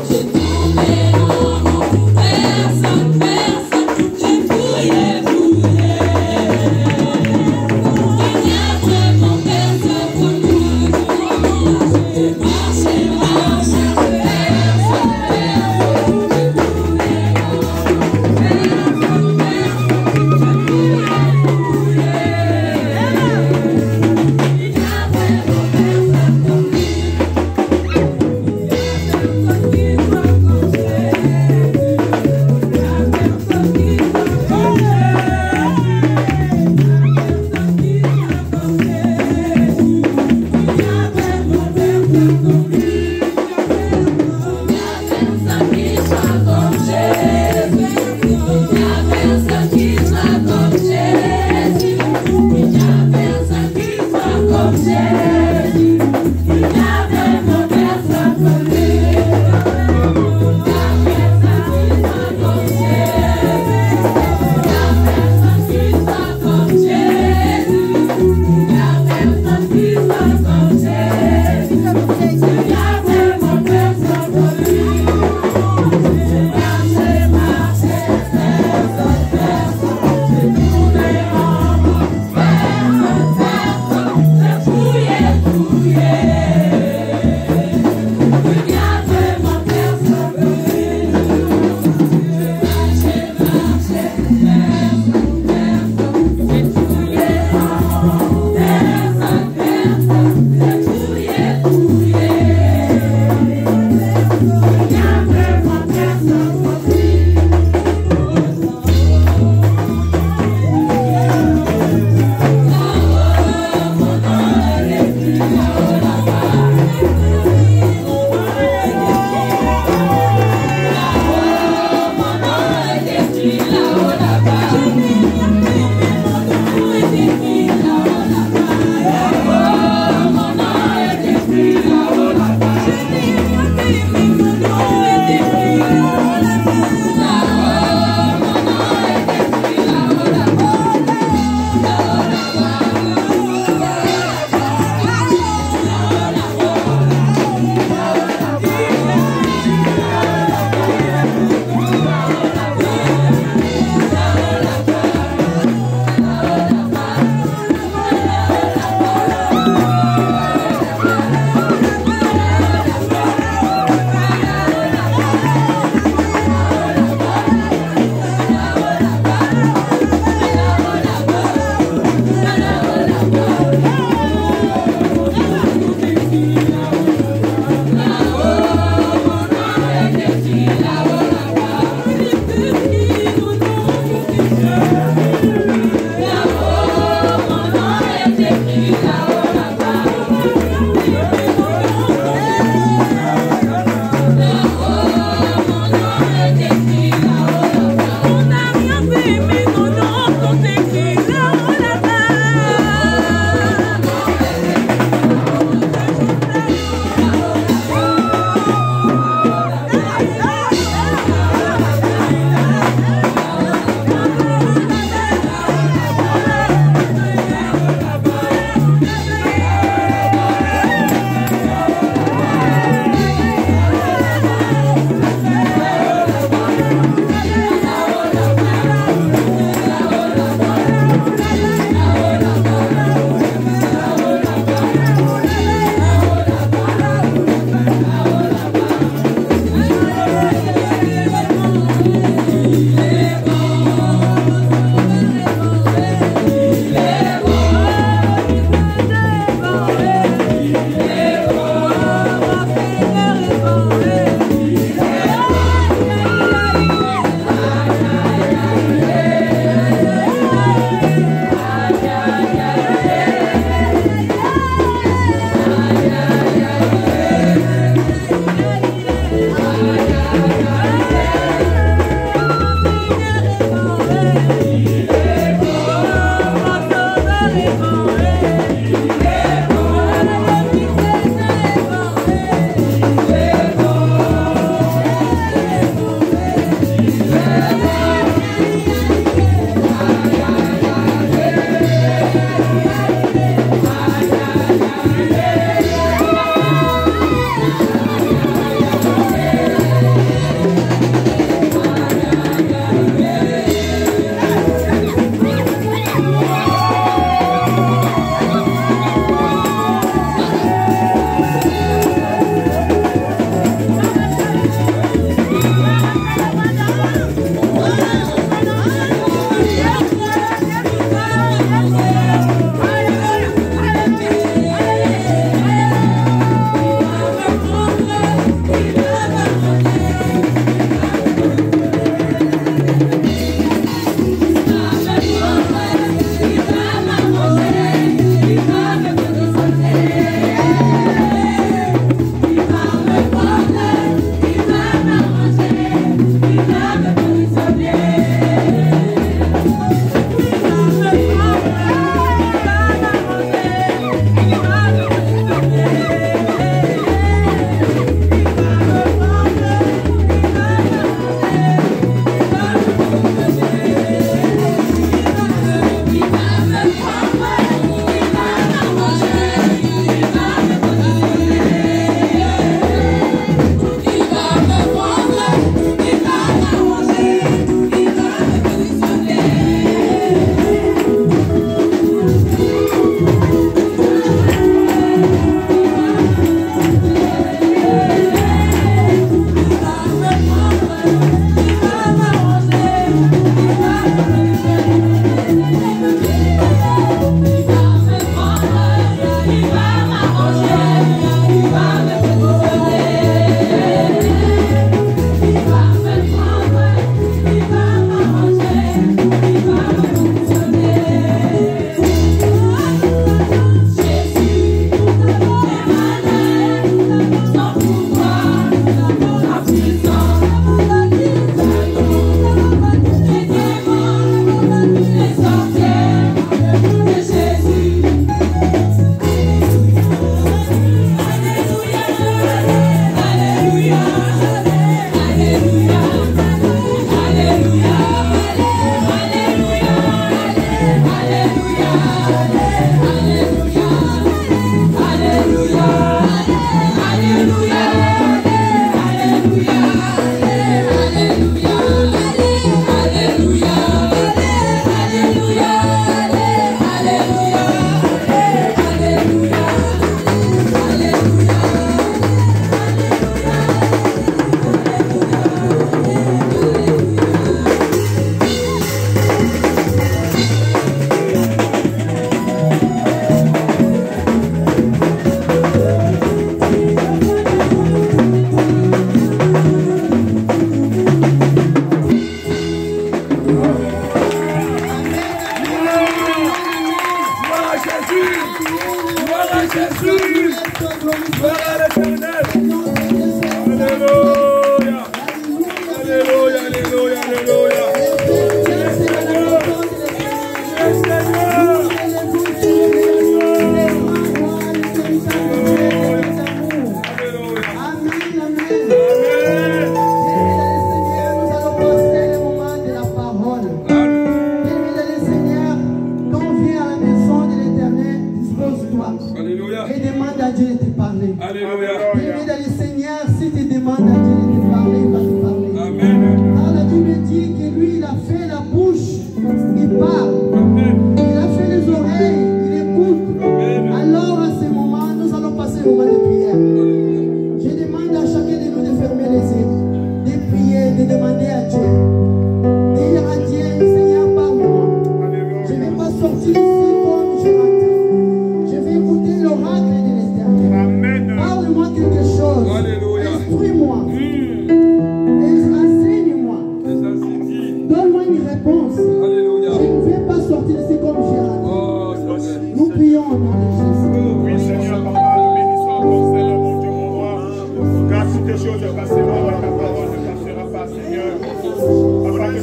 Thank you.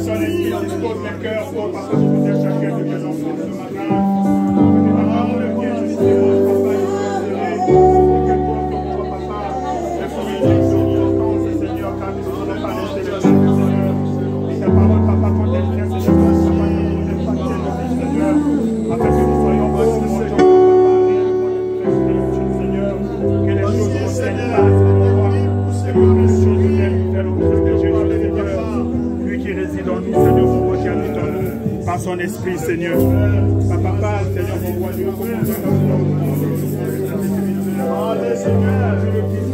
Saint-Esprit dispose les cœurs pour partager tout un chacun de tes enfants ce matin. Que ta parole vienne justement, papa, et que toi, ton papa, les familles qui entendent, Seigneur, car nous ne voulons pas laisser le Seigneur. Et ta parole, papa, quand elle vient, Seigneur, papa, que nous ne pas le Seigneur, afin que nous soyons bons, Seigneur, Seigneur, que les choses reviennent là, Seigneur, que les choses viennent vers le Christ de Jésus, Seigneur, lui qui réside en nous, Seigneur, mon roi qui habite en nous, par son esprit, Seigneur. Papa, Seigneur, mon roi, Dieu, comment Allez, Seigneur, je le dis,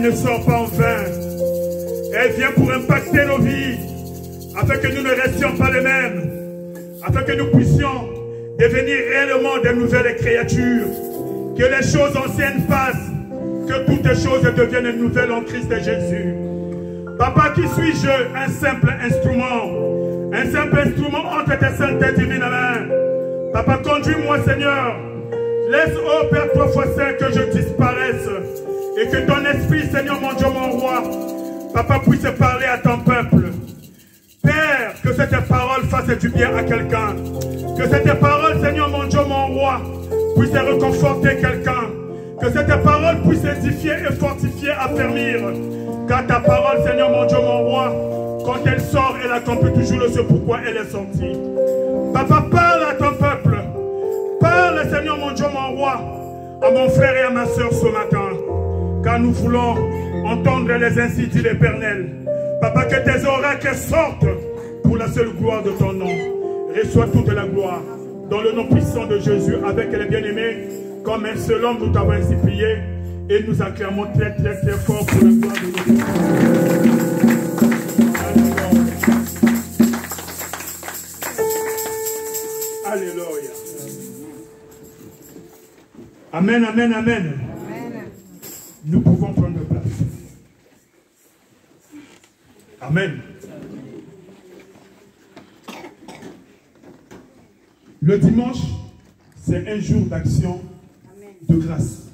Ne sort pas en vain. Elle vient pour impacter nos vies, afin que nous ne restions pas les mêmes, afin que nous puissions devenir réellement des nouvelles créatures, Que les choses anciennes passent, que toutes les choses deviennent nouvelles en Christ Jésus. Papa, qui suis-je? Un simple instrument. Un simple instrument entre tes saintes et divines mains. Papa, conduis-moi, Seigneur. Laisse, ô Père, toi, fois saint, que je disparaisse. Et que ton esprit, Seigneur, mon Dieu, mon roi, Papa, puisse parler à ton peuple. Père, que cette parole fasse du bien à quelqu'un. Que cette parole, Seigneur, mon Dieu, mon roi, puisse réconforter quelqu'un. Que cette parole puisse édifier et fortifier, affermir. Car ta parole, Seigneur, mon Dieu, mon roi, quand elle sort, elle accomplit toujours ce pourquoi elle est sortie. Papa, parle à ton peuple. Parle, Seigneur, mon Dieu, mon roi, à mon frère et à ma soeur ce matin. Car nous voulons entendre les ainsi dit l'Éternel. Papa, que tes oracles sortent pour la seule gloire de ton nom. Reçois toute la gloire. Dans le nom puissant de Jésus, avec les bien-aimés, comme un seul homme, nous t'avons ainsi prié. Et nous acclamons très, très, très fort pour la gloire de Dieu. Alléluia. Amen, amen, amen. Nous pouvons prendre place. Amen. Le dimanche, c'est un jour d'action de grâce.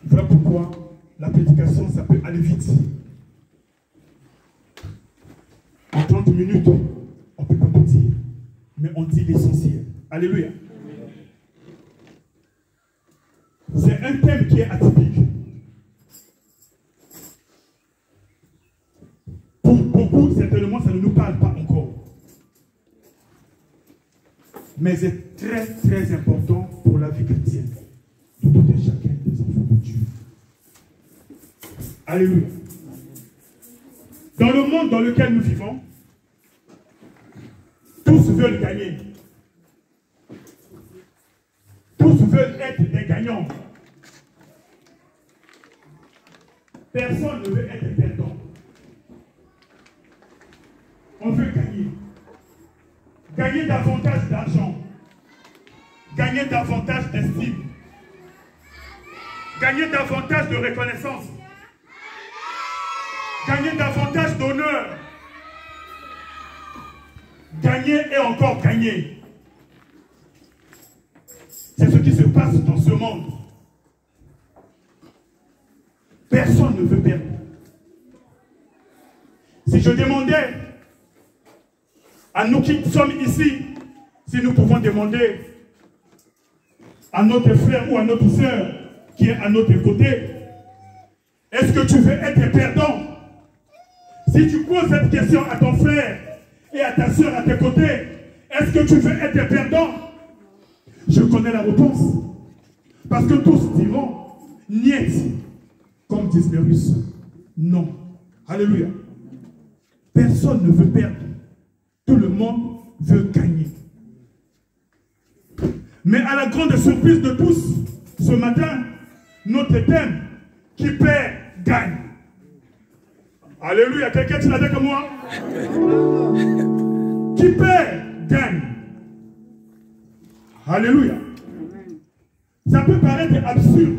Voilà pourquoi la prédication, ça peut aller vite. En 30 minutes, on ne peut pas tout dire, mais on dit l'essentiel. Alléluia. C'est un thème qui est atypique. Pour beaucoup, certainement, ça ne nous parle pas encore. Mais c'est très, très important pour la vie chrétienne de tout et chacun des enfants de Dieu. Alléluia. Dans le monde dans lequel nous vivons, tous veulent gagner. Tous veulent être des gagnants. Personne ne veut être perdant. On veut gagner. Gagner davantage d'argent. Gagner davantage d'estime. Gagner davantage de reconnaissance. Gagner davantage d'honneur. Gagner et encore gagner. C'est ce qui se passe dans ce monde. Personne ne veut perdre. Si je demandais à nous qui sommes ici, si nous pouvons demander à notre frère ou à notre soeur qui est à notre côté, est-ce que tu veux être perdant? Si tu poses cette question à ton frère et à ta soeur à tes côtés, est-ce que tu veux être perdant? Je connais la réponse. Parce que tous diront, niet, comme disent les Russes. Non. Alléluia. Personne ne veut perdre. Tout le monde veut gagner. Mais à la grande surprise de tous, ce matin, notre thème, qui perd, gagne. Alléluia. Quelqu'un qui l'a dit comme moi? Qui perd, gagne. Alléluia. Ça peut paraître absurde.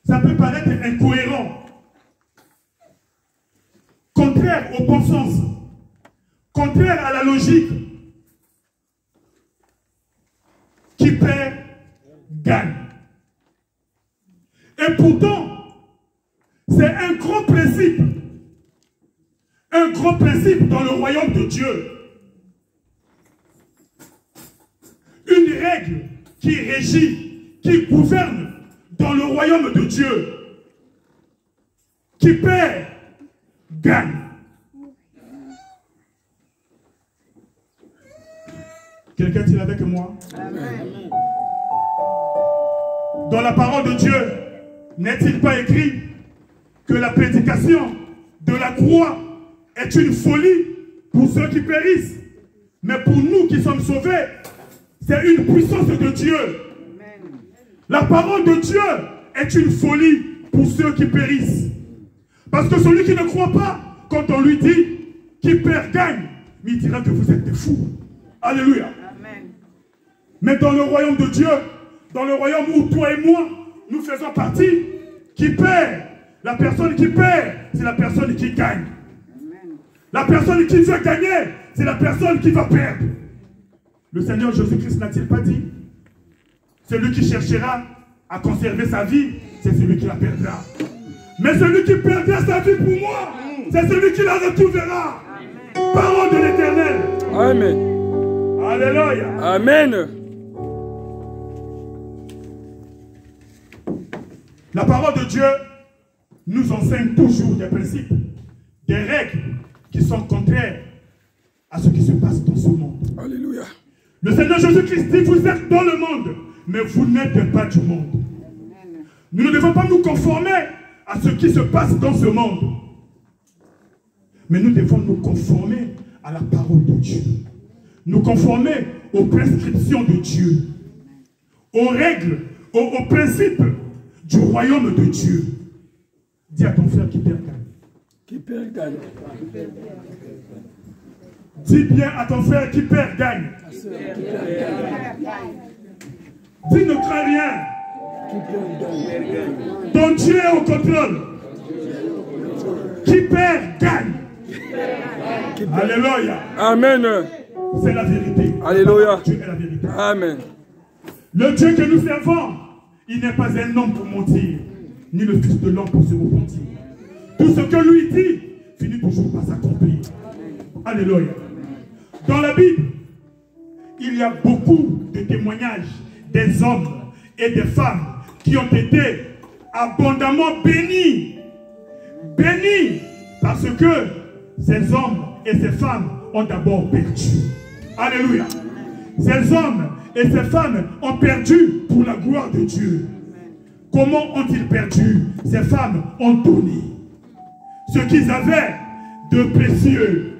Ça peut paraître incohérent. Contraire au bon sens. Contraire à la logique. Qui perd, gagne. Et pourtant, c'est un grand principe. Un grand principe dans le royaume de Dieu. Une règle qui régit, qui gouverne dans le royaume de Dieu. Qui perd, gagne. Quelqu'un est-il avec moi? Amen. Dans la parole de Dieu, n'est-il pas écrit que la prédication de la croix est une folie pour ceux qui périssent, mais pour nous qui sommes sauvés, c'est une puissance de Dieu. Amen. La parole de Dieu est une folie pour ceux qui périssent. Parce que celui qui ne croit pas, quand on lui dit qui perd gagne, il dira que vous êtes des fous. Alléluia. Amen. Mais dans le royaume de Dieu, dans le royaume où toi et moi, nous faisons partie, qui perd. La personne qui perd, c'est la personne qui gagne. La personne qui veut gagner, c'est la personne qui va perdre. Le Seigneur Jésus-Christ n'a-t-il pas dit? Celui qui cherchera à conserver sa vie, c'est celui qui la perdra. Mais celui qui perdra sa vie pour moi, c'est celui qui la retrouvera. Parole de l'Éternel. Amen. Alléluia. Amen. La parole de Dieu nous enseigne toujours des principes, des règles qui sont contraires à ce qui se passe dans ce monde. Alléluia. Le Seigneur Jésus-Christ dit, vous êtes dans le monde, mais vous n'êtes pas du monde. Nous ne devons pas nous conformer à ce qui se passe dans ce monde. Mais nous devons nous conformer à la parole de Dieu. Nous conformer aux prescriptions de Dieu. Aux règles, aux principes du royaume de Dieu. Dis à ton frère qui perd gagne. Qui perd gagne. Dis bien à ton frère qui perd gagne. Dis ne crains rien. Ton Dieu est au contrôle. Qui perd gagne. Alléluia. Amen. C'est la vérité. Alléluia. Dieu est la vérité. Amen. Le Dieu que nous servons, il n'est pas un homme pour mentir, ni le fils de l'homme pour se repentir. Tout ce que lui dit, finit toujours par s'accomplir. Alléluia. Dans la Bible, il y a beaucoup de témoignages des hommes et des femmes qui ont été abondamment bénis. Bénis parce que ces hommes et ces femmes ont d'abord perdu. Alléluia. Ces hommes et ces femmes ont perdu pour la gloire de Dieu. Comment ont-ils perdu? Ces femmes ont donné ce qu'ils avaient de précieux.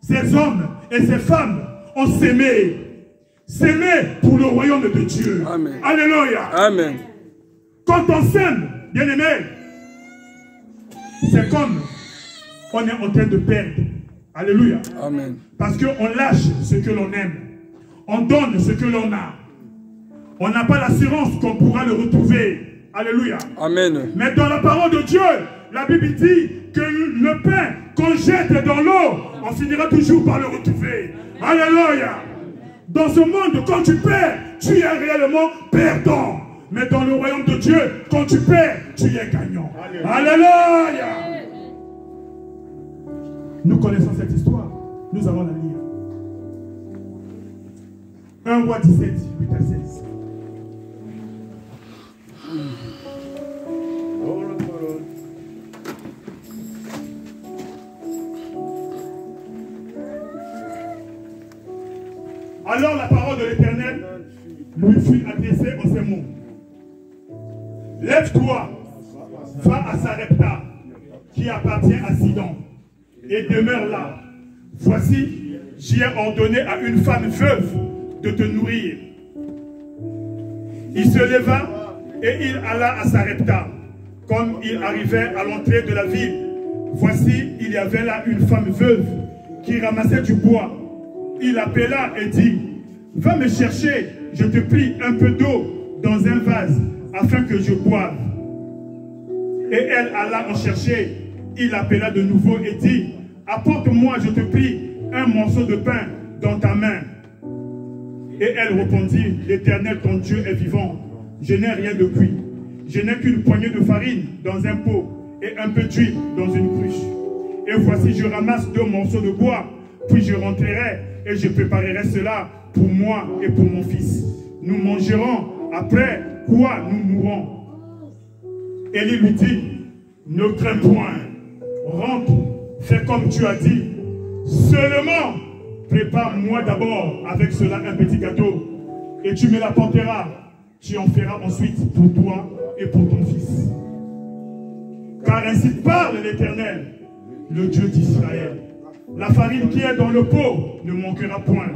Ces hommes et ces femmes ont s'aimé. S'aimer pour le royaume de Dieu. Amen. Alléluia. Amen. Quand on s'aime, bien aimé, c'est comme on est en train de perdre. Alléluia. Amen. Parce qu'on lâche ce que l'on aime. On donne ce que l'on a. On n'a pas l'assurance qu'on pourra le retrouver. Alléluia. Amen. Mais dans la parole de Dieu, la Bible dit que le pain qu'on jette dans l'eau, on finira toujours par le retrouver. Alléluia. Dans ce monde, quand tu perds, tu es réellement perdant. Mais dans le royaume de Dieu, quand tu perds, tu es gagnant. Alléluia. Nous connaissons cette histoire. Nous allons la lire. 1 Roi 17, 8 à 16. Alors la parole de l'Éternel lui fut adressée en ces mots. Lève-toi, va à Sarepta, qui appartient à Sidon, et demeure là. Voici, j'y ai ordonné à une femme veuve de te nourrir. Il se leva et il alla à Sarepta. Comme il arrivait à l'entrée de la ville, voici, il y avait là une femme veuve qui ramassait du bois. Il appela et dit, va me chercher, je te prie, un peu d'eau dans un vase, afin que je boive. Et elle alla en chercher. Il appela de nouveau et dit, apporte-moi, je te prie, un morceau de pain dans ta main. Et elle répondit, l'Éternel, ton Dieu est vivant. Je n'ai rien de cuit. Je n'ai qu'une poignée de farine dans un pot et un peu d'huile dans une cruche. Et voici, je ramasse 2 morceaux de bois, puis je rentrerai et je préparerai cela pour moi et pour mon fils. Nous mangerons, après quoi nous mourrons. Élie lui dit, ne crains point, rentre, fais comme tu as dit. Seulement, prépare-moi d'abord avec cela un petit gâteau, et tu me l'apporteras. Tu en feras ensuite pour toi et pour ton fils. Car ainsi parle l'Éternel, le Dieu d'Israël. La farine qui est dans le pot ne manquera point,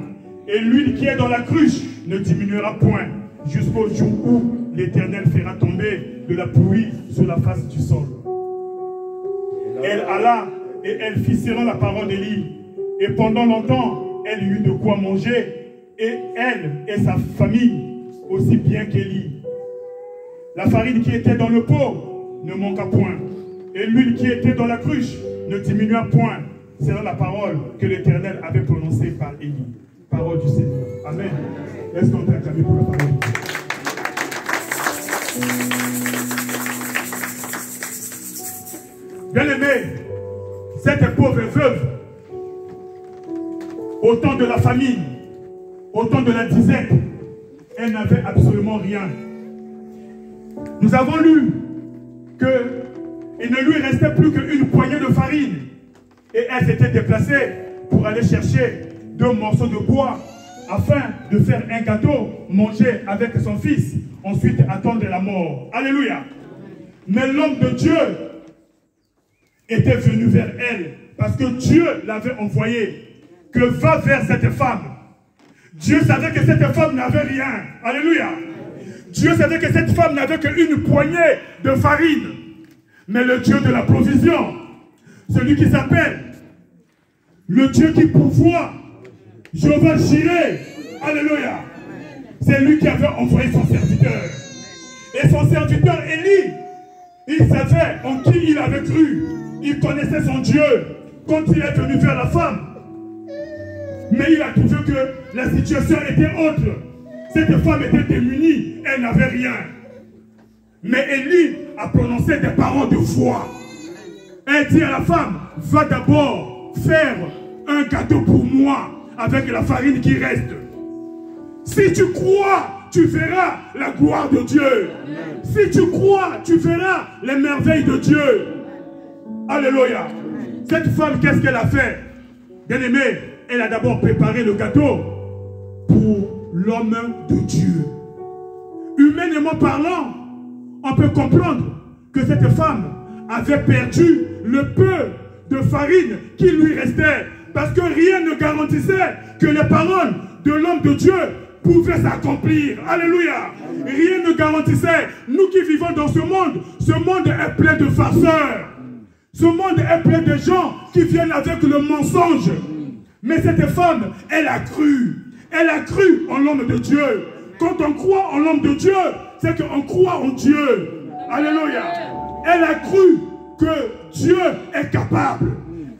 et l'huile qui est dans la cruche ne diminuera point, jusqu'au jour où l'Éternel fera tomber de la pluie sur la face du sol. Elle alla et elle fit selon la parole d'Élie, et pendant longtemps elle eut de quoi manger, et elle et sa famille aussi bien qu'Élie. La farine qui était dans le pot ne manqua point, et l'huile qui était dans la cruche ne diminua point. C'est la parole que l'Éternel avait prononcée par Élie. Parole du Seigneur. Amen. Laisse-nous t'acclamer pour la parole. Bien-aimé, cette pauvre veuve, au temps de la famine, au temps de la disette, elle n'avait absolument rien. Nous avons lu qu'il ne lui restait plus qu'une poignée de farine. Et elle s'était déplacée pour aller chercher 2 morceaux de bois afin de faire un gâteau, manger avec son fils, ensuite attendre la mort. Alléluia. Mais l'homme de Dieu était venu vers elle parce que Dieu l'avait envoyé, que va vers cette femme. Dieu savait que cette femme n'avait rien. Alléluia. Dieu savait que cette femme n'avait qu'une poignée de farine. Mais le Dieu de la provision, celui qui s'appelle le Dieu qui pourvoit, Jéhovah Jireh, alléluia, c'est lui qui avait envoyé son serviteur. Et son serviteur Élie, il savait en qui il avait cru. Il connaissait son Dieu. Quand il est venu vers la femme, mais il a trouvé que la situation était autre. Cette femme était démunie, elle n'avait rien. Mais Élie a prononcé des paroles de foi. Elle dit à la femme, va d'abord faire un gâteau pour moi avec la farine qui reste. Si tu crois, tu verras la gloire de Dieu. Si tu crois, tu verras les merveilles de Dieu. Alléluia. Cette femme, qu'est-ce qu'elle a fait? Bien aimé, elle a d'abord préparé le gâteau pour l'homme de Dieu. Humainement parlant, on peut comprendre que cette femme avait perdu le peu de farine qui lui restait, parce que rien ne garantissait que les paroles de l'homme de Dieu pouvaient s'accomplir. Alléluia. Rien ne garantissait. Nous qui vivons dans ce monde est plein de farceurs. Ce monde est plein de gens qui viennent avec le mensonge. Mais cette femme, elle a cru. Elle a cru en l'homme de Dieu. Quand on croit en l'homme de Dieu, c'est qu'on croit en Dieu. Alléluia. Elle a cru que Dieu est capable.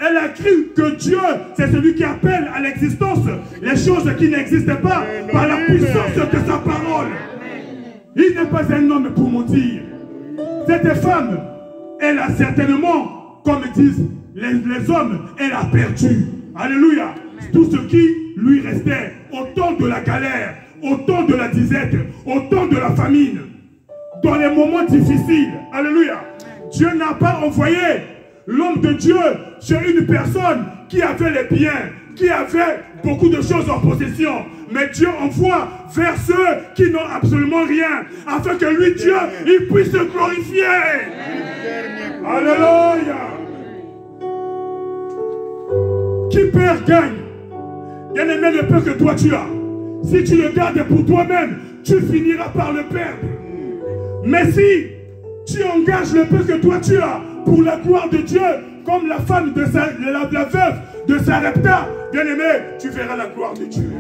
Elle a cru que Dieu, c'est celui qui appelle à l'existence les choses qui n'existent pas par la puissance de sa parole. Il n'est pas un homme pour mentir. Cette femme, elle a certainement, comme disent les hommes, elle a perdu. Alléluia. Tout ce qui lui restait au temps de la galère, au temps de la disette, au temps de la famine, dans les moments difficiles. Alléluia. Dieu n'a pas envoyé l'homme de Dieu chez une personne qui avait les biens, qui avait beaucoup de choses en possession. Mais Dieu envoie vers ceux qui n'ont absolument rien, afin que lui, Dieu, il puisse se glorifier. Alléluia. Qui perd gagne. Bien-aimé, le peu que toi tu as, si tu le gardes pour toi-même, tu finiras par le perdre. Mais si tu engages le peu que toi tu as pour la gloire de Dieu, comme la femme de la veuve de Sarepta, bien-aimé, tu verras la gloire de Dieu.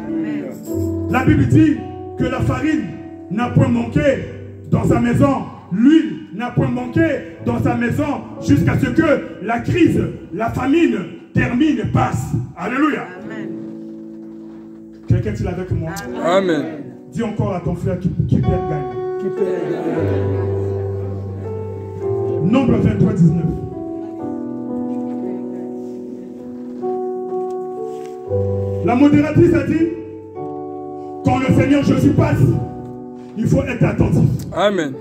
La Bible dit que la farine n'a point manqué dans sa maison, l'huile n'a point manqué dans sa maison, jusqu'à ce que la crise, la famine termine et passe. Alléluia. Quelqu'un est-il avec moi? Amen. Dis encore à ton frère qui perd gagne. Qui perd gagne. Nombre 23, 19. La modératrice a dit, quand le Seigneur Jésus passe, il faut être attentif. Amen.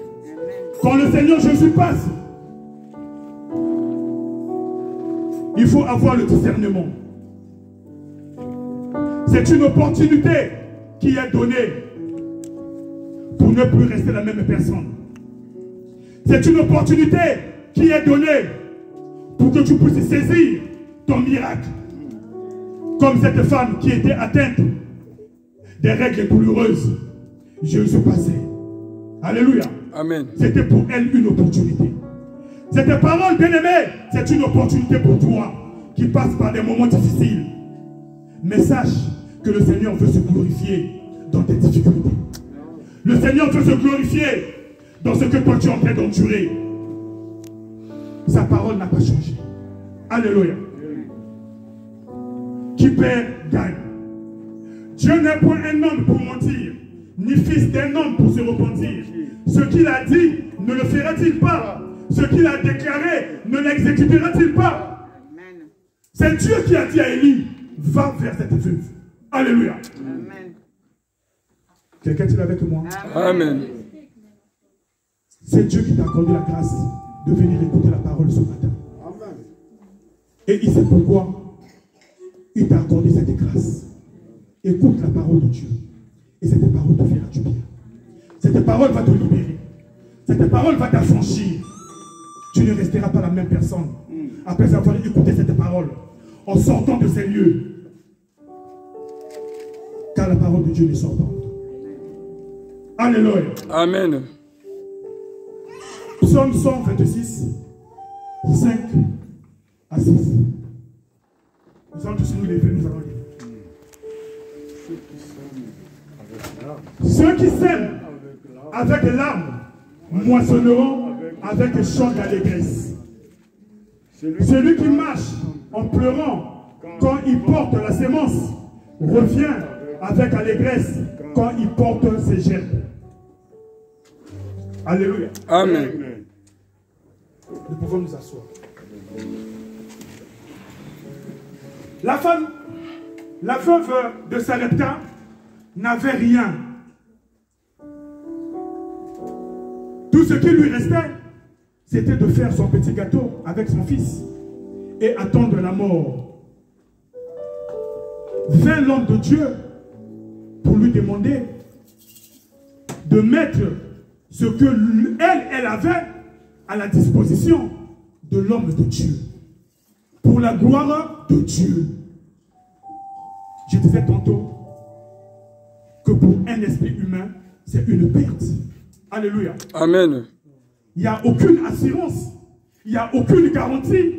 Quand le Seigneur Jésus passe, il faut avoir le discernement. C'est une opportunité qui est donnée pour ne plus rester la même personne. C'est une opportunité qui est donnée pour que tu puisses saisir ton miracle. Comme cette femme qui était atteinte des règles douloureuses. Jésus passait. Alléluia. Amen. C'était pour elle une opportunité. Cette parole, bien-aimée, c'est une opportunité pour toi qui passe par des moments difficiles. Mais sache que le Seigneur veut se glorifier dans tes difficultés. Le Seigneur veut se glorifier dans ce que toi tu es en train d'endurer. Sa parole n'a pas changé. Alléluia. Qui perd, gagne. Dieu n'est point un homme pour mentir, ni fils d'un homme pour se repentir. Ce qu'il a dit, ne le fera-t-il pas? Ce qu'il a déclaré, ne l'exécutera-t-il pas? C'est Dieu qui a dit à Élie, va vers cette veuve. Alléluia. Amen. Quelqu'un est avec moi? Amen. C'est Dieu qui t'a accordé la grâce de venir écouter la parole ce matin. Amen. Et il sait pourquoi il t'a accordé cette grâce. Écoute la parole de Dieu. Et cette parole te fera du bien. Cette parole va te libérer. Cette parole va t'affranchir. Tu ne resteras pas la même personne après avoir écouté cette parole en sortant de ces lieux. Car la parole de Dieu ne sort pas. Alléluia. Amen. Psaume 126, 5 à 6. Nous allons tous nous lever, nous allons lire. Ceux qui sèment avec larmes moissonneront avec chant d'allégresse. Celui qui marche en pleurant quand il porte la sémence revient avec allégresse quand il porte ses gerbes. Alléluia. Amen. Nous pouvons nous asseoir. La femme, la veuve de Sarepta n'avait rien. Tout ce qui lui restait, c'était de faire son petit gâteau avec son fils et attendre la mort. Vint l'homme de Dieu pour lui demander de mettre ce que elle avait à la disposition de l'homme de Dieu, pour la gloire de Dieu. Je disais tantôt que pour un esprit humain, c'est une perte. Alléluia. Amen. Il n'y a aucune assurance, il n'y a aucune garantie.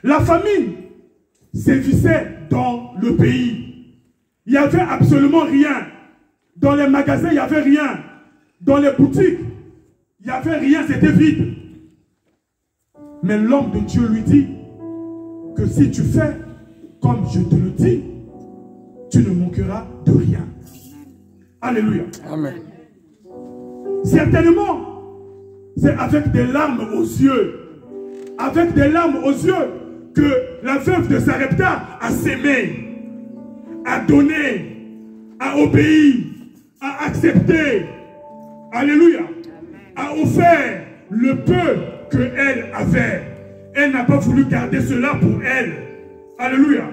La famine sévissait dans le pays. Il n'y avait absolument rien. Dans les magasins, il n'y avait rien. Dans les boutiques, il n'y avait rien, c'était vide. Mais l'homme de Dieu lui dit que si tu fais comme je te le dis, tu ne manqueras de rien. Alléluia. Amen. Certainement, c'est avec des larmes aux yeux, avec des larmes aux yeux, que la veuve de Sarepta a sémé, a donné, a obéi, a accepté, alléluia, a offert le peu qu'elle avait. Elle n'a pas voulu garder cela pour elle. Alléluia.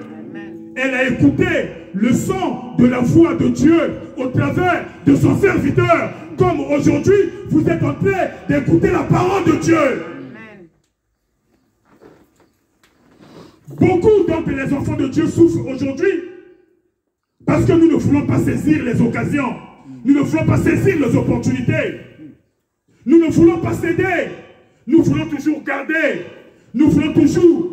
Elle a écouté le son de la voix de Dieu au travers de son serviteur. Comme aujourd'hui, vous êtes en train d'écouter la parole de Dieu. Beaucoup d'entre les enfants de Dieu souffrent aujourd'hui parce que nous ne voulons pas saisir les occasions. Nous ne voulons pas saisir les opportunités. Nous ne voulons pas céder. Nous voulons toujours garder. Nous voulons toujours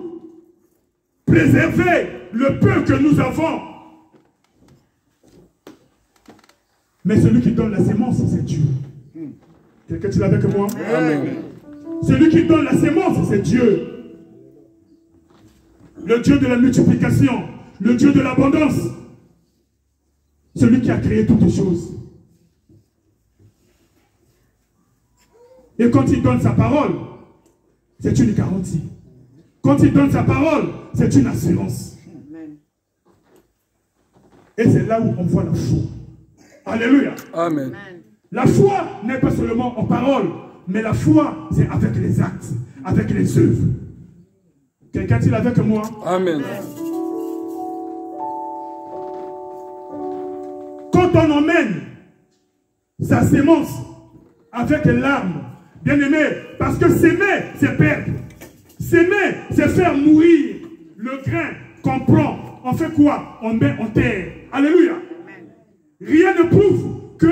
préserver le peu que nous avons. Mais celui qui donne la sémence, c'est Dieu. Quelqu'un est avec moi? Amen. Celui qui donne la sémence, c'est Dieu. Le Dieu de la multiplication, le Dieu de l'abondance. Celui qui a créé toutes les choses. Et quand il donne sa parole, c'est une garantie. Quand il donne sa parole, c'est une assurance. Et c'est là où on voit la foi. Alléluia. Amen. La foi n'est pas seulement en parole, mais la foi, c'est avec les actes, avec les œuvres. Quelqu'un est avec moi? Amen. Quand on emmène sa sémence avec larmes, bien aimé, parce que s'aimer, c'est perdre. S'aimer, c'est faire mourir le grain qu'on prend. On fait quoi? On met en terre. Alléluia. Rien ne prouve que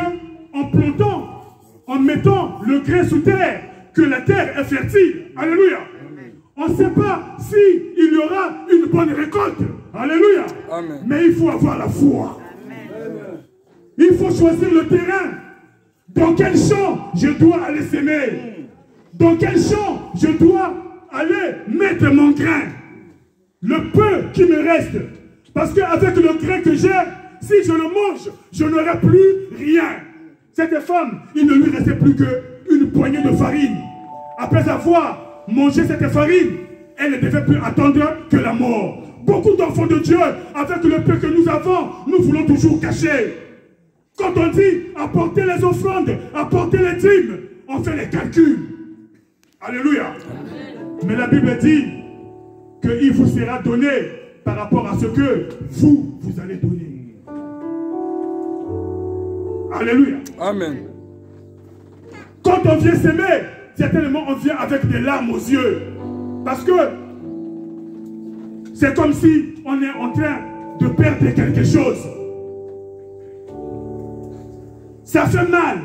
en plantant, en mettant le grain sous terre, que la terre est fertile. Alléluia. On ne sait pas s'il y aura une bonne récolte. Alléluia. Amen. Mais il faut avoir la foi. Il faut choisir le terrain. Dans quel champ je dois aller s'aimer? Dans quel champ je dois aller mettre mon grain? Le peu qui me reste. Parce qu'avec le grain que j'ai, si je le mange, je n'aurai plus rien. Cette femme, il ne lui restait plus qu'une poignée de farine. Après avoir mangé cette farine, elle ne devait plus attendre que la mort. Beaucoup d'enfants de Dieu, avec le peu que nous avons, nous voulons toujours cacher. Quand on dit apporter les offrandes, apporter les dîmes, on fait les calculs. Alléluia. Mais la Bible dit qu'il vous sera donné par rapport à ce que vous allez donner. Alléluia. Amen. Quand on vient s'aimer, certainement on vient avec des larmes aux yeux. Parce que c'est comme si on est en train de perdre quelque chose. Ça fait mal,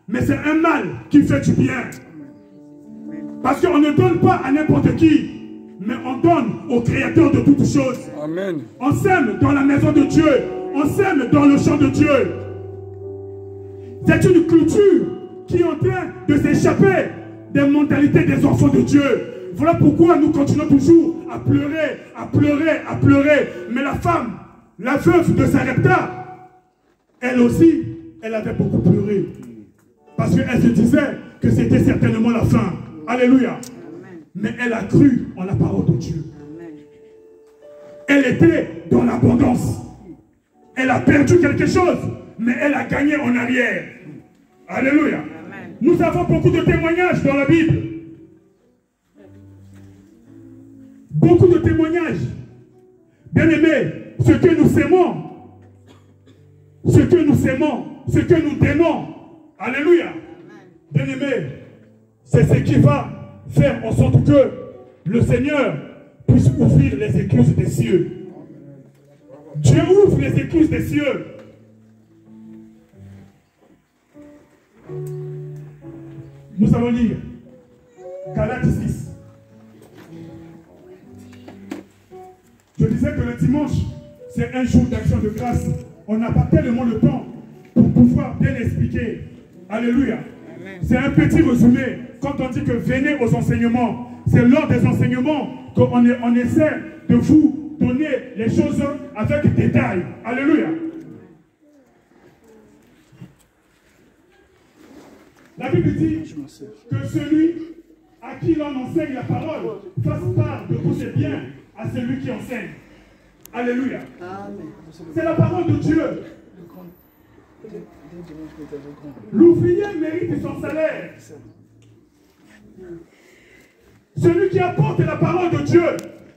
mais c'est un mal qui fait du bien. Parce qu'on ne donne pas à n'importe qui, mais on donne au Créateur de toutes choses. Amen. On s'aime dans la maison de Dieu, on s'aime dans le champ de Dieu. C'est une culture qui est en train de s'échapper des mentalités des enfants de Dieu. Voilà pourquoi nous continuons toujours à pleurer, à pleurer, à pleurer. Mais la femme, la veuve de Sarepta, elle aussi, elle avait beaucoup pleuré. Parce qu'elle se disait que c'était certainement la fin. Alléluia. Mais elle a cru en la parole de Dieu. Elle était dans l'abondance. Elle a perdu quelque chose, mais elle a gagné en arrière. Alléluia. Amen. Nous avons beaucoup de témoignages dans la Bible. Beaucoup de témoignages. Bien aimés, ce que nous aimons, ce que nous aimons, ce que nous dénons. Alléluia. Bien aimés, c'est ce qui va faire en sorte que le Seigneur puisse ouvrir les écluses des cieux. Dieu ouvre les écluses des cieux. Nous allons lire Galates 6. Je disais que le dimanche, c'est un jour d'action de grâce. On n'a pas tellement le temps pour pouvoir bien expliquer. Alléluia. C'est un petit résumé. Quand on dit que venez aux enseignements, c'est lors des enseignements qu'on essaie de vous donner les choses avec détail. Alléluia. La Bible dit que celui à qui l'on enseigne la parole fasse part de tous ses biens à celui qui enseigne. Alléluia. C'est la parole de Dieu. L'ouvrier mérite son salaire. Celui qui apporte la parole de Dieu,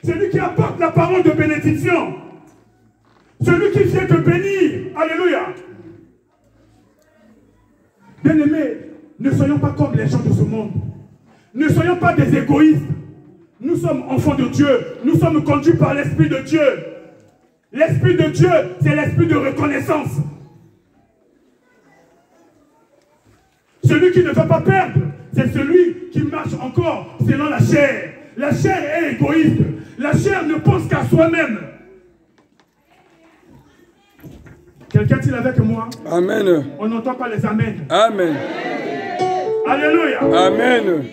celui qui apporte la parole de bénédiction, celui qui vient te bénir. Alléluia. Bien-aimés, ne soyons pas comme les gens de ce monde. Ne soyons pas des égoïstes. Nous sommes enfants de Dieu. Nous sommes conduits par l'Esprit de Dieu. L'Esprit de Dieu, c'est l'esprit de reconnaissance. Celui qui ne veut pas perdre, c'est celui qui marche encore selon la chair. La chair est égoïste. La chair ne pense qu'à soi-même. Quelqu'un dit avec moi? Amen. On n'entend pas les amens. Amen. Alléluia. Amen.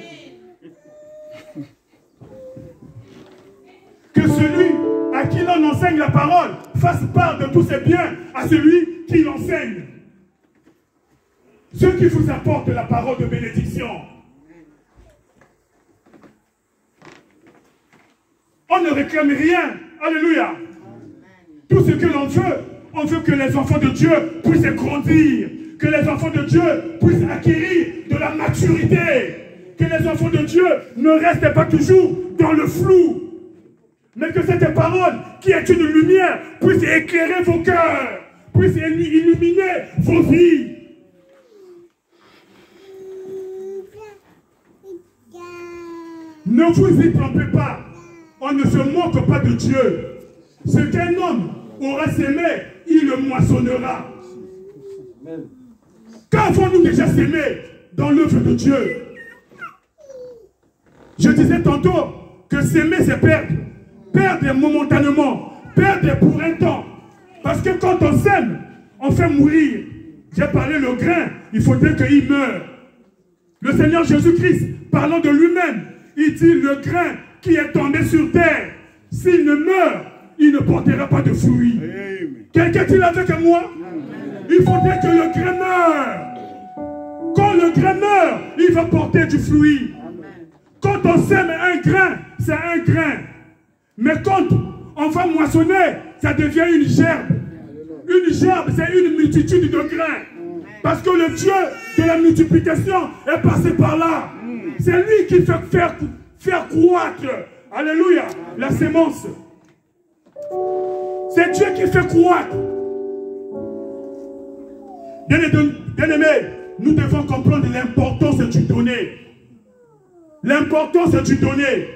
Que celui à qui l'on enseigne la parole fasse part de tous ses biens à celui qui l'enseigne. Ceux qui vous apportent la parole de bénédiction. On ne réclame rien. Alléluia. Tout ce que l'on veut, on veut que les enfants de Dieu puissent grandir. Que les enfants de Dieu puissent acquérir de la maturité. Que les enfants de Dieu ne restent pas toujours dans le flou. Mais que cette parole, qui est une lumière, puisse éclairer vos cœurs. Puisse illuminer vos vies. Ne vous y trompez pas. On ne se moque pas de Dieu. Ce qu'un homme aura sémé, il le moissonnera. Qu'avons-nous déjà sémé dans l'œuvre de Dieu? Je disais tantôt que s'aimer, c'est perdre. Perdre momentanément. Perdre pour un temps. Parce que quand on s'aime, on fait mourir. J'ai parlé le grain, il faudrait qu'il meure. Le Seigneur Jésus-Christ, parlant de lui-même, il dit le grain qui est tombé sur terre, s'il ne meurt, il ne portera pas de fruits. Quelqu'un dit avec moi? Il faudrait que le grain meure. Quand le grain meurt, il va porter du fruit. Quand on sème un grain, c'est un grain. Mais quand on va moissonner, ça devient une gerbe. Une gerbe, c'est une multitude de grains. Parce que le Dieu de la multiplication est passé par là. C'est lui qui fait faire croître, alléluia, la sémence. C'est Dieu qui fait croître. Bien-aimés, nous devons comprendre l'importance du donner. L'importance du donner.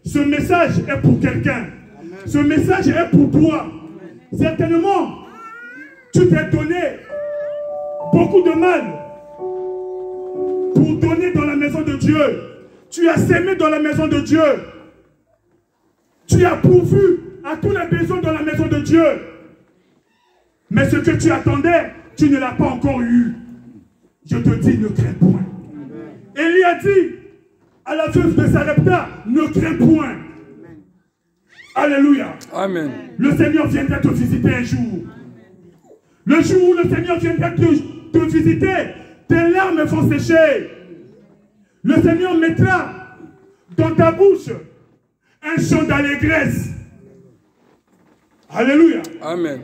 Ce message est pour quelqu'un. Ce message est pour toi. Certainement, tu t'es donné beaucoup de mal pour donner dans la maison de Dieu. Tu as sémé dans la maison de Dieu. Tu as pourvu à tous les besoins dans la maison de Dieu. Mais ce que tu attendais, tu ne l'as pas encore eu. Je te dis, ne crains point. Élie a dit à la veuve de Sarepta, ne crains point. Alléluia. Amen. Le Seigneur viendra te visiter un jour. Le jour où le Seigneur viendra te visiter, tes larmes vont sécher. Le Seigneur mettra dans ta bouche un chant d'allégresse. Alléluia. Amen.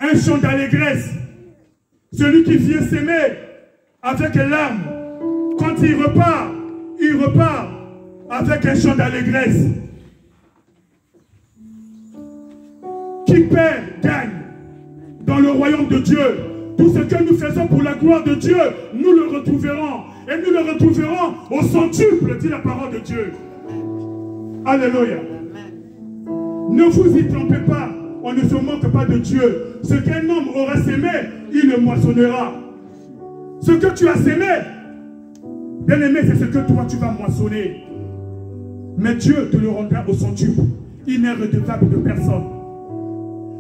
Un chant d'allégresse. Celui qui vient s'aimer avec les larmes, quand il repart avec un chant d'allégresse. Qui perd, gagne. Dans le royaume de Dieu, tout ce que nous faisons pour la gloire de Dieu, nous le retrouverons. Et nous le retrouverons au centuple, dit la parole de Dieu. Alléluia. Ne vous y trompez pas. On ne se moque pas de Dieu. Ce qu'un homme aura sémé, il le moissonnera. Ce que tu as sémé, bien-aimé, c'est ce que toi tu vas moissonner. Mais Dieu te le rendra au centuple. Il n'est redevable de personne.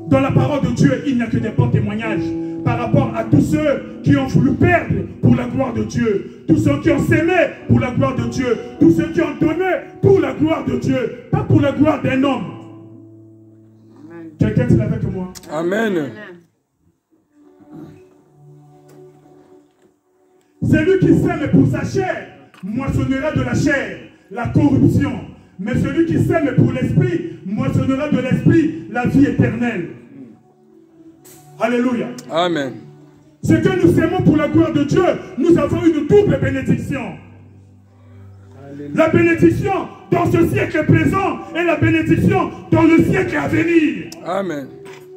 Dans la parole de Dieu, il n'y a que des bons témoignages par rapport à tous ceux qui ont voulu perdre pour la gloire de Dieu. Tous ceux qui ont sémé pour la gloire de Dieu. Tous ceux qui ont donné pour la gloire de Dieu. Pas pour la gloire d'un homme. Quelqu'un dit avec moi? Amen. Celui qui sème pour sa chair moissonnera de la chair la corruption. Mais celui qui sème pour l'esprit moissonnera de l'esprit la vie éternelle. Alléluia. Amen. Ce que nous sémons pour la gloire de Dieu, nous avons une double bénédiction. La bénédiction dans ce siècle présent et la bénédiction dans le siècle à venir. Amen.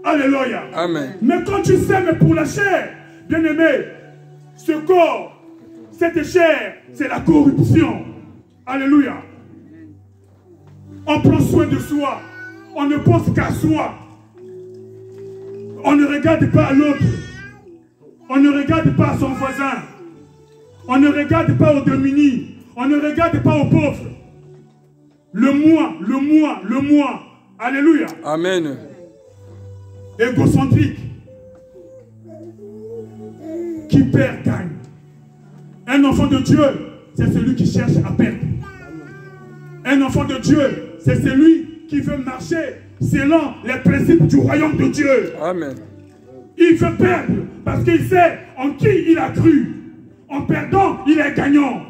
Alléluia. Amen. Mais quand tu sèmes pour la chair, bien-aimé, ce corps, cette chair, c'est la corruption. Alléluia. On prend soin de soi. On ne pense qu'à soi. On ne regarde pas à l'autre. On ne regarde pas à son voisin. On ne regarde pas aux démunis. On ne regarde pas aux pauvres. Le moi, le moi, le moi. Alléluia. Amen. Égocentrique. Qui perd, gagne. Un enfant de Dieu, c'est celui qui cherche à perdre. Un enfant de Dieu, c'est celui qui veut marcher selon les principes du royaume de Dieu. Amen. Il veut perdre parce qu'il sait en qui il a cru. En perdant, il est gagnant.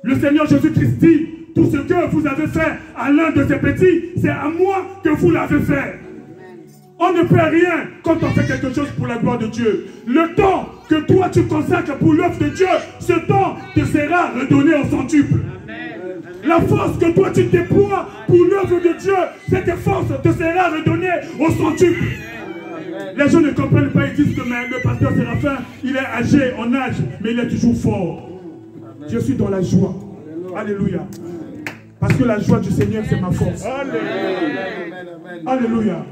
Le Seigneur Jésus-Christ dit, tout ce que vous avez fait à l'un de ces petits, c'est à moi que vous l'avez fait. On ne perd rien quand on fait quelque chose pour la gloire de Dieu. Le temps que toi tu consacres pour l'œuvre de Dieu, ce temps te sera redonné au centuple. La force que toi tu déploies pour l'œuvre de Dieu, cette force te sera redonnée au centuple. Les gens ne comprennent pas, ils disent que le pasteur Séraphin, il est âgé en âge, mais il est toujours fort. Je suis dans la joie. Alléluia. Parce que la joie du Seigneur, c'est ma force. Alléluia.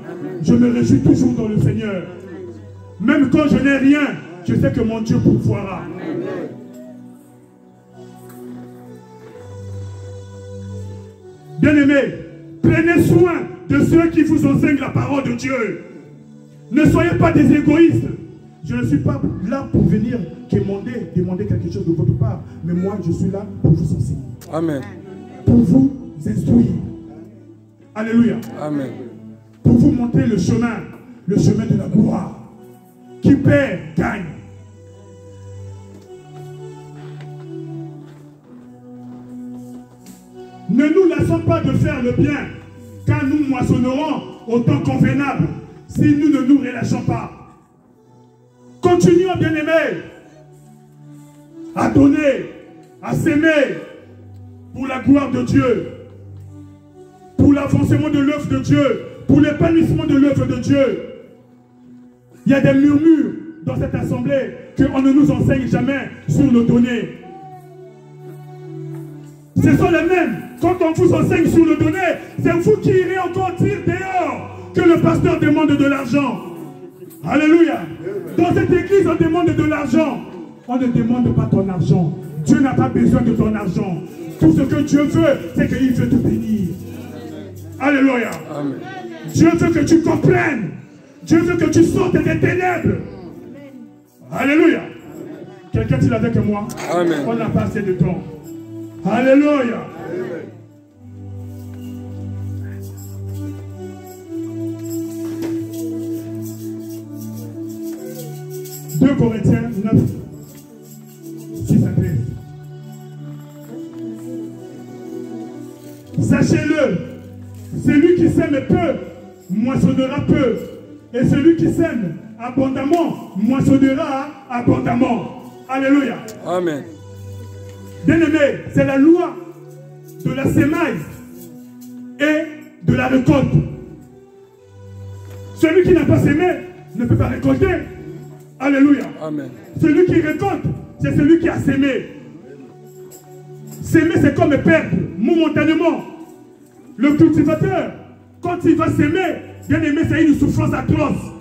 Je me réjouis toujours dans le Seigneur. Même quand je n'ai rien, je sais que mon Dieu pourvoira. Bien-aimés, prenez soin de ceux qui vous enseignent la parole de Dieu. Ne soyez pas des égoïstes. je ne suis pas là pour venir demander quelque chose de votre part, mais moi je suis là pour vous enseigner. Amen. Pour vous instruire. Alléluia. Amen. Pour vous montrer le chemin de la gloire. Qui perd, gagne. Ne nous lassons pas de faire le bien, car nous moissonnerons au temps convenable, si nous ne nous relâchons pas. Continuons, bien-aimés, à donner, à s'aimer pour la gloire de Dieu, pour l'avancement de l'œuvre de Dieu, pour l'épanouissement de l'œuvre de Dieu. Il y a des murmures dans cette assemblée qu'on ne nous enseigne jamais sur le donner. Ce sont les mêmes. Quand on vous enseigne sur le donner, c'est vous qui irez encore dire dehors que le pasteur demande de l'argent. Alléluia. Dans cette église, on demande de l'argent. On ne demande pas ton argent. Dieu n'a pas besoin de ton argent. Tout ce que Dieu veut, c'est qu'il veut te bénir. Alléluia. Amen. Dieu veut que tu comprennes. Dieu veut que tu sortes des ténèbres. Alléluia. Quelqu'un dit avec moi? Amen. On n'a pas assez de temps. Alléluia. 2 Corinthiens 9, 6 à 13. Sachez-le, celui qui sème peu, moissonnera peu. Et celui qui sème abondamment, moissonnera abondamment. Alléluia. Amen. Bien-aimé, c'est la loi de la sémaille et de la récolte. Celui qui n'a pas sémé ne peut pas récolter. Alléluia. Amen. Celui qui récolte, c'est celui qui a sémé. S'aimer, c'est comme perdre momentanément. Le cultivateur, quand il va s'aimer, bien aimé, c'est une souffrance atroce.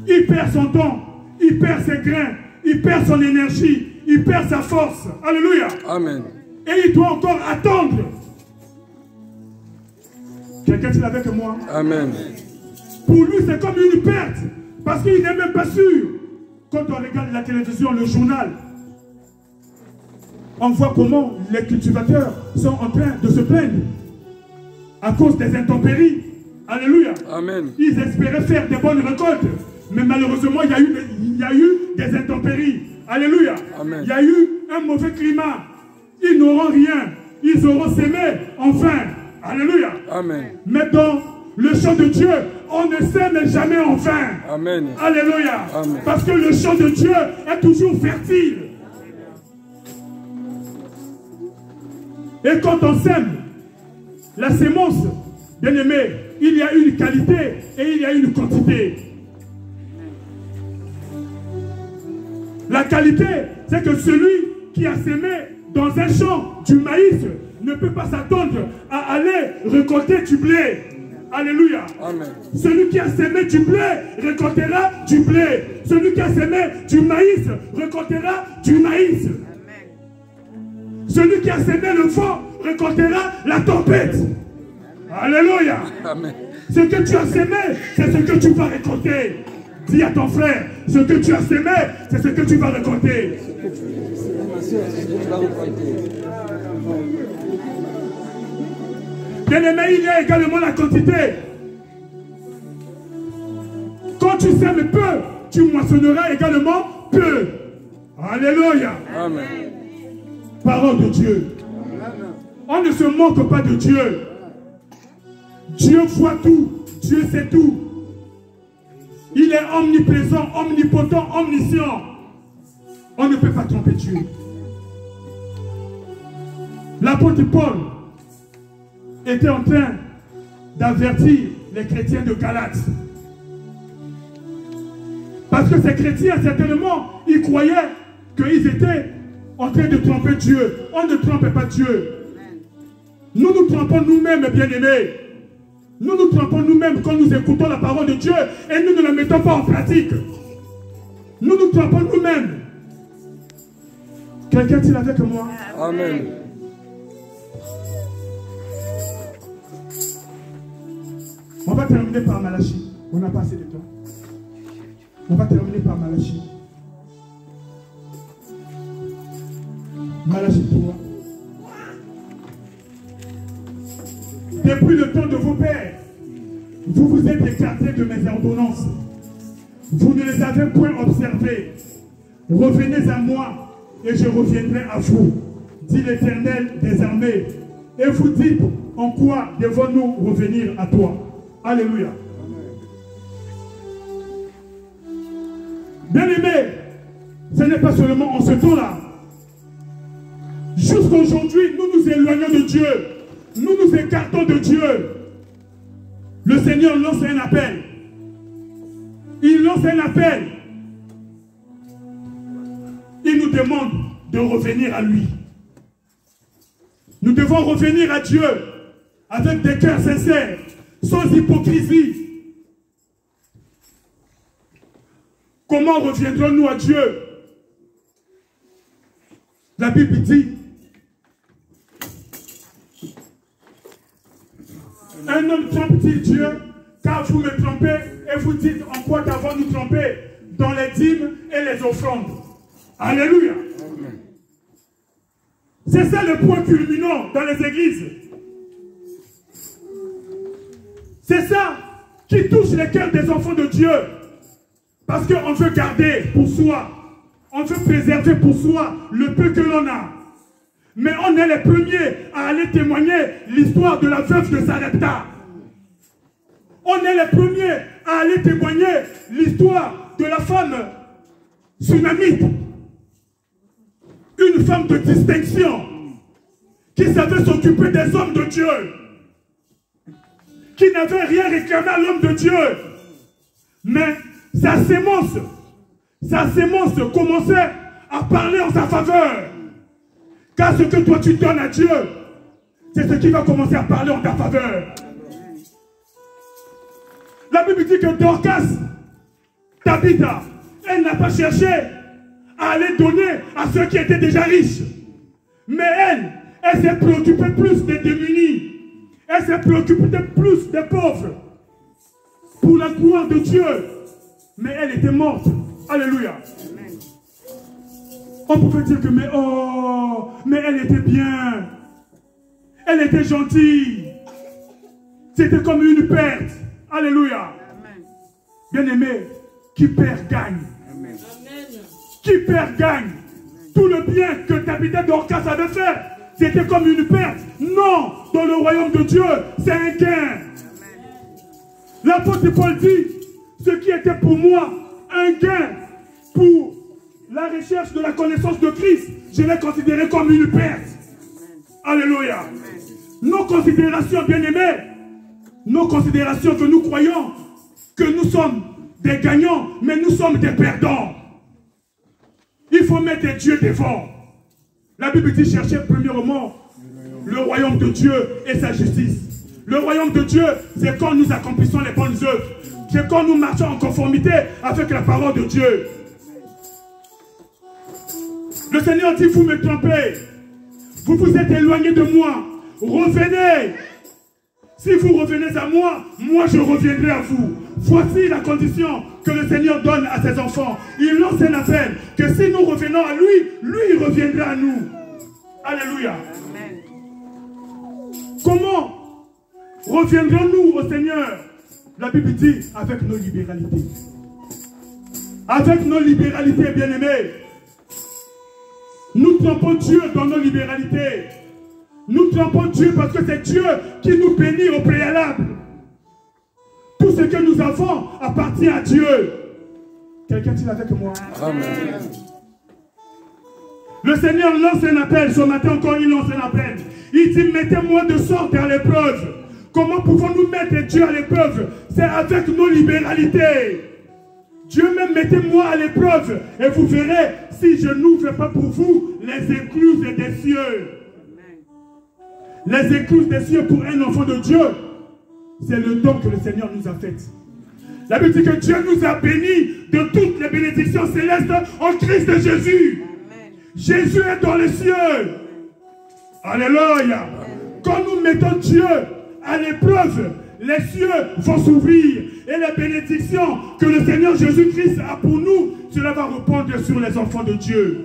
Il perd son temps, il perd ses grains, il perd son énergie, il perd sa force. Alléluia. Amen. Et il doit encore attendre. Quelqu'un est avec moi? Amen. Pour lui, c'est comme une perte. Parce qu'il n'est même pas sûr. Quand on regarde la télévision, le journal, on voit comment les cultivateurs sont en train de se plaindre à cause des intempéries. Alléluia. Amen. Ils espéraient faire des bonnes récoltes. Mais malheureusement, il y a eu des intempéries. Alléluia. Amen. Il y a eu un mauvais climat. Ils n'auront rien. Ils auront sémé enfin. Alléluia. Amen. Mais dans le champ de Dieu, on ne sème jamais en vain. Amen. Alléluia. Amen. Parce que le champ de Dieu est toujours fertile. Et quand on sème, la sémence, bien aimé, il y a une qualité et il y a une quantité. La qualité, c'est que celui qui a sémé dans un champ du maïs ne peut pas s'attendre à aller récolter du blé. Alléluia. Amen. Celui qui a sémé du blé récoltera du blé. Celui qui a sémé du maïs récoltera du maïs. Amen. Celui qui a sémé le vent récoltera la tempête. Alléluia. Amen. Ce que tu as sémé, c'est ce que tu vas récolter. Dis à ton frère, ce que tu as sémé, c'est ce que tu vas récolter. Bien-aimé, il y a également la quantité. Quand tu sèmes peu, tu moissonneras également peu. Alléluia. Amen. Parole de Dieu. On ne se moque pas de Dieu. Dieu voit tout. Dieu sait tout. Il est omniprésent, omnipotent, omniscient. On ne peut pas tromper Dieu. L'apôtre Paul était en train d'avertir les chrétiens de Galate. Parce que ces chrétiens, certainement, ils croyaient qu'ils étaient en train de tromper Dieu. On ne trompe pas Dieu. Nous nous trompons nous-mêmes, bien-aimés. Nous nous trompons nous-mêmes quand nous écoutons la parole de Dieu et nous ne la mettons pas en pratique. Nous nous trompons nous-mêmes. Quelqu'un est-il avec moi? Amen. On va terminer par Malachie. On n'a pas assez de temps. On va terminer par Malachie. Malachie 3. Depuis le temps de vos pères, vous vous êtes écartés de mes ordonnances. Vous ne les avez point observées. Revenez à moi et je reviendrai à vous, dit l'Éternel des armées. Et vous dites, en quoi devons-nous revenir à toi? Alléluia. Bien-aimés, ce n'est pas seulement en ce temps-là. Jusqu'aujourd'hui, nous nous éloignons de Dieu. Nous nous écartons de Dieu. Le Seigneur lance un appel. Il lance un appel. Il nous demande de revenir à lui. Nous devons revenir à Dieu avec des cœurs sincères, sans hypocrisie. Comment reviendrons-nous à Dieu? La Bible dit, un homme trompe-t-il Dieu, car vous me trompez et vous dites en quoi t'avons-nous trompé? Dans les dîmes et les offrandes. Alléluia. C'est ça le point culminant dans les églises. C'est ça qui touche les cœurs des enfants de Dieu. Parce qu'on veut garder pour soi, on veut préserver pour soi le peu que l'on a. Mais on est les premiers à aller témoigner l'histoire de la veuve de Sarepta. On est les premiers à aller témoigner l'histoire de la femme sunamite. Une femme de distinction qui savait s'occuper des hommes de Dieu, qui n'avait rien réclamé à l'homme de Dieu. Mais sa sémence commençait à parler en sa faveur. Car ce que toi tu donnes à Dieu, c'est ce qui va commencer à parler en ta faveur. La Bible dit que Dorcas, Tabitha, elle n'a pas cherché à aller donner à ceux qui étaient déjà riches. Mais elle s'est préoccupée plus des démunis. Elle s'est préoccupée plus des pauvres. Pour la gloire de Dieu. Mais elle était morte. Alléluia. Amen. On pouvait dire que, mais elle était bien. Elle était gentille. C'était comme une perte. Alléluia. Bien-aimé, qui perd gagne. Amen. Qui perd gagne. Tout le bien que Tabitha Dorcas avait fait, c'était comme une perte. Non, dans le royaume de Dieu, c'est un gain. L'apôtre Paul dit, ce qui était pour moi un gain pour la recherche de la connaissance de Christ, je l'ai considéré comme une perte. Alléluia. Nos considérations, bien-aimés, nos considérations que nous croyons que nous sommes des gagnants, mais nous sommes des perdants. Il faut mettre Dieu devant. La Bible dit chercher premièrement le royaume de Dieu et sa justice. Le royaume de Dieu, c'est quand nous accomplissons les bonnes œuvres. C'est quand nous marchons en conformité avec la parole de Dieu. Le Seigneur dit, vous me trompez. Vous vous êtes éloignés de moi. Revenez. Si vous revenez à moi, moi je reviendrai à vous. Voici la condition que le Seigneur donne à ses enfants. Il lance un appel que si nous revenons à lui, lui il reviendra à nous. Alléluia. Amen. Comment reviendrons-nous au Seigneur? La Bible dit avec nos libéralités. Avec nos libéralités, bien-aimés. Nous trompons Dieu dans nos libéralités. Nous trompons Dieu parce que c'est Dieu qui nous bénit au préalable. Tout ce que nous avons appartient à Dieu. Quelqu'un dit avec moi? Amen. Le Seigneur lance un appel. Ce matin encore, il lance un appel. Il dit, mettez-moi de sorte à l'épreuve. Comment pouvons-nous mettre Dieu à l'épreuve? C'est avec nos libéralités. Dieu même, mettez-moi à l'épreuve. Et vous verrez, si je n'ouvre pas pour vous les écluses des cieux. Les écluses des cieux pour un enfant de Dieu, c'est le don que le Seigneur nous a fait. La Bible dit que Dieu nous a bénis de toutes les bénédictions célestes en Christ Jésus. Amen. Jésus est dans les cieux. Alléluia. Quand nous mettons Dieu à l'épreuve, les cieux vont s'ouvrir et les bénédictions que le Seigneur Jésus-Christ a pour nous, cela va répondre sur les enfants de Dieu.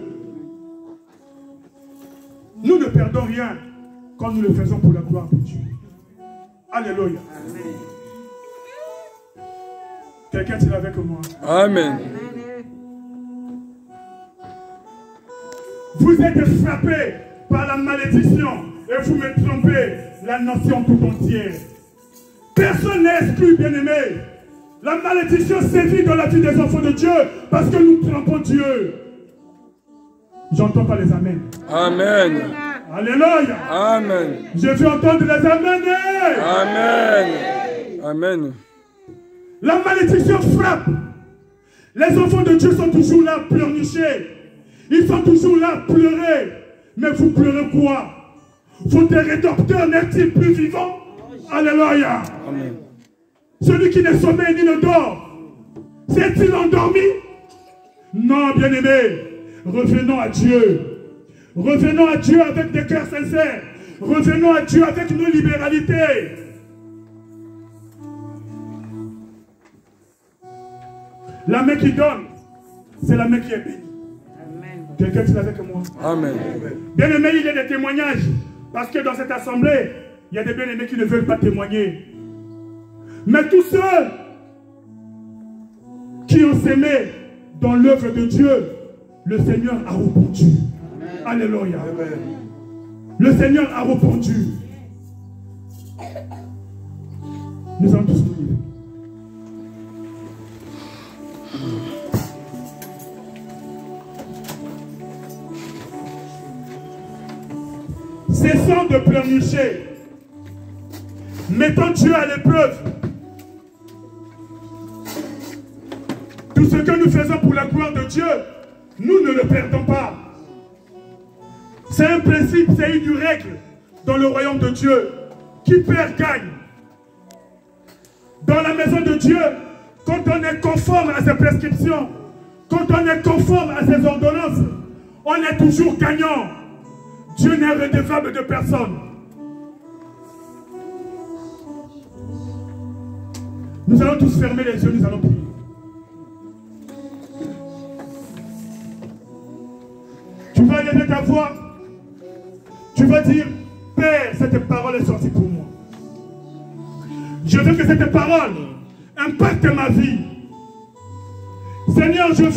Nous ne perdons rien quand nous le faisons pour la gloire de Dieu. Alléluia. Quelqu'un est avec moi? Amen. Vous êtes frappés par la malédiction et vous me trompez, la nation tout entière. Personne n'est exclu, bien-aimé. La malédiction sévit dans la vie des enfants de Dieu parce que nous trompons Dieu. J'entends pas les amens. Amen. Alléluia. Amen. Je veux entendre les amens. Amen. Amen. La malédiction frappe. Les enfants de Dieu sont toujours là, pleurnichés. Ils sont toujours là, pleurer. Mais vous pleurez quoi? Votre rédempteur n'est-il plus vivant? Alléluia. Amen. Celui qui ne sommeille ni ne dort, s'est-il endormi? Non, bien-aimés. Revenons à Dieu. Revenons à Dieu avec des cœurs sincères. Revenons à Dieu avec nos libéralités. La main qui donne, c'est la main qui est bénie. Quelqu'un est avec moi? Amen. Bien-aimés, il y a des témoignages. Parce que dans cette assemblée, il y a des bien-aimés qui ne veulent pas témoigner. Mais tous ceux qui ont s'aimé dans l'œuvre de Dieu, le Seigneur a répondu. Amen. Alléluia. Amen. Le Seigneur a répondu. Nous allons tous nous lever. Cessons de pleurnicher. Mettons Dieu à l'épreuve. Tout ce que nous faisons pour la gloire de Dieu, nous ne le perdons pas. C'est un principe, c'est une règle dans le royaume de Dieu. Qui perd gagne. Dans la maison de Dieu, quand on est conforme à ses prescriptions, quand on est conforme à ses ordonnances, on est toujours gagnant. Dieu n'est redevable de personne. Nous allons tous fermer les yeux, nous allons prier. Tu vas lever ta voix. Tu vas dire, Père, cette parole est sortie pour moi. Je veux que cette parole impacte ma vie. Seigneur, je veux